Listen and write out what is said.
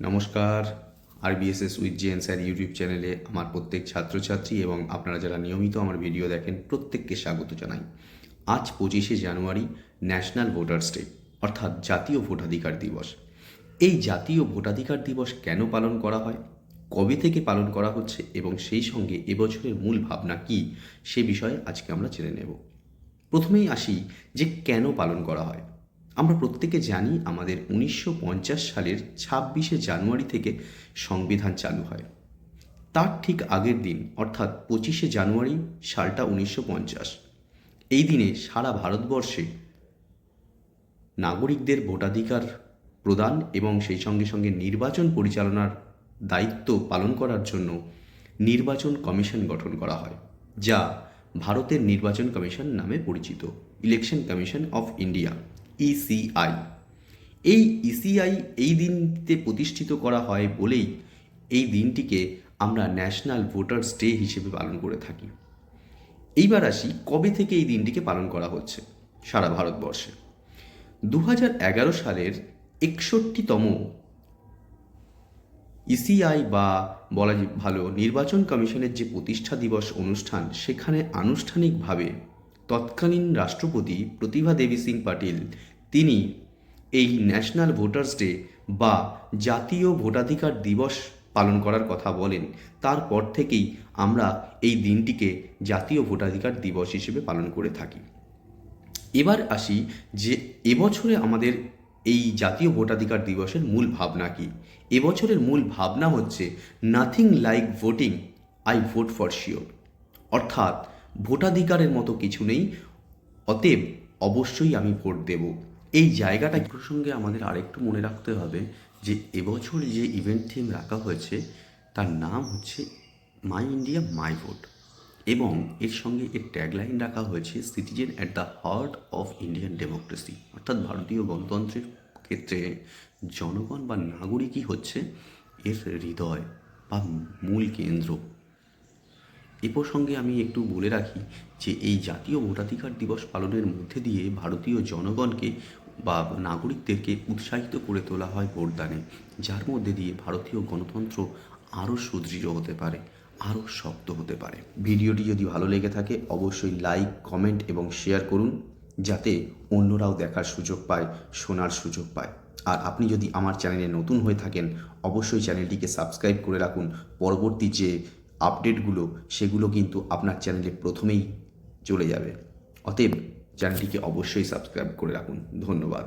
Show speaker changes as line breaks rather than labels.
নমস্কার। আরবিএসএস with gen sir YouTube চ্যানেলে আমার প্রত্যেক ছাত্রছাত্রী এবং আপনারা যারা নিয়মিত আমার ভিডিও দেখেন প্রত্যেককে স্বাগত জানাই। আজ 25শে জানুয়ারি ন্যাশনাল ভোটার্স ডে, অর্থাৎ জাতীয় ভোটাধিকার দিবস। এই জাতীয় ভোটাধিকার দিবস কেন পালন করা হয়, কবে থেকে পালন করা হচ্ছে এবং সেই সঙ্গে এবছরের মূল ভাবনা কী, সে বিষয়ে আজকে আমরা জেনে নেব। প্রথমেই আসি যে কেন পালন করা হয়। আমরা প্রত্যেকে জানি আমাদের 1950 সালের 26শে জানুয়ারি থেকে সংবিধান চালু হয়। তার ঠিক আগের দিন অর্থাৎ 25শে জানুয়ারি সালটা 1950। এই দিনে সারা ভারতবর্ষে নাগরিকদের ভোটাধিকার প্রদান এবং সেই সঙ্গে সঙ্গে নির্বাচন পরিচালনার দায়িত্ব পালন করার জন্য নির্বাচন কমিশন গঠন করা হয়, যা ভারতের নির্বাচন কমিশন নামে পরিচিত, election commission of India, ECI. এই ইসিআই এই দিনটিতে প্রতিষ্ঠিত করা হয় বলেই এই দিনটিকে আমরা ন্যাশনাল ভোটার্স ডে হিসেবে পালন করে থাকি। এইবার আসি কবে থেকে এই দিনটিকে পালন করা হচ্ছে সারা ভারতবর্ষে। 2011 সালের 61তম ইসিআই বা বলা ভালো নির্বাচন কমিশনের যে প্রতিষ্ঠা দিবস অনুষ্ঠান, সেখানে আনুষ্ঠানিকভাবে তৎকালীন রাষ্ট্রপতি প্রতিভা দেবী সিং পাটিল তিনি এই ন্যাশনাল ভোটার্স ডে বা জাতীয় ভোটাধিকার দিবস পালন করার কথা বলেন। তারপর থেকেই আমরা এই দিনটিকে জাতীয় ভোটাধিকার দিবস হিসেবে পালন করে থাকি। এবার আসি যে এবছরে আমাদের এই জাতীয় ভোটাধিকার দিবসের মূল ভাবনা কী। এবছরের মূল ভাবনা হচ্ছে nothing like voting, I vote for sure. অর্থাৎ ভোটাধিকারের মতো কিছু নেই, অতএব অবশ্যই আমি ভোট দেব। এই জায়গাটা প্রসঙ্গে আমাদের আরেকটু মনে রাখতে হবে যে এবছর যে ইভেন্ট থিম রাখা হয়েছে তার নাম হচ্ছে মাই ইন্ডিয়া মাই ভোট, এবং এর সঙ্গে এর ট্যাগলাইন রাখা হয়েছে citizen at the heart of Indian democracy. অর্থাৎ ভারতীয় গণতন্ত্রের ক্ষেত্রে জনগণ বা নাগরিকই হচ্ছে এর হৃদয় বা মূল কেন্দ্র। এ প্রসঙ্গে আমি একটু বলে রাখি যে এই জাতীয় ভোটাধিকার দিবস পালনের মধ্যে দিয়ে ভারতীয় জনগণকে বা নাগরিকদেরকে উৎসাহিত করে তোলা হয় ভোটদানে, যার মধ্যে দিয়ে ভারতীয় গণতন্ত্র আরও সুদৃঢ় হতে পারে, আরও শক্ত হতে পারে। ভিডিওটি যদি ভালো লেগে থাকে অবশ্যই লাইক, কমেন্ট এবং শেয়ার করুন, যাতে অন্যরাও দেখার সুযোগ পায়, শোনার সুযোগ পায়। আর আপনি যদি আমার চ্যানেলে নতুন হয়ে থাকেন অবশ্যই চ্যানেলটিকে সাবস্ক্রাইব করে রাখুন। পরবর্তী যে আপডেটগুলো সেগুলো কিন্তু আপনার চ্যানেলে প্রথমেই চলে যাবে। অতএব চ্যানেলটিকে অবশ্যই সাবস্ক্রাইব করে রাখুন। ধন্যবাদ।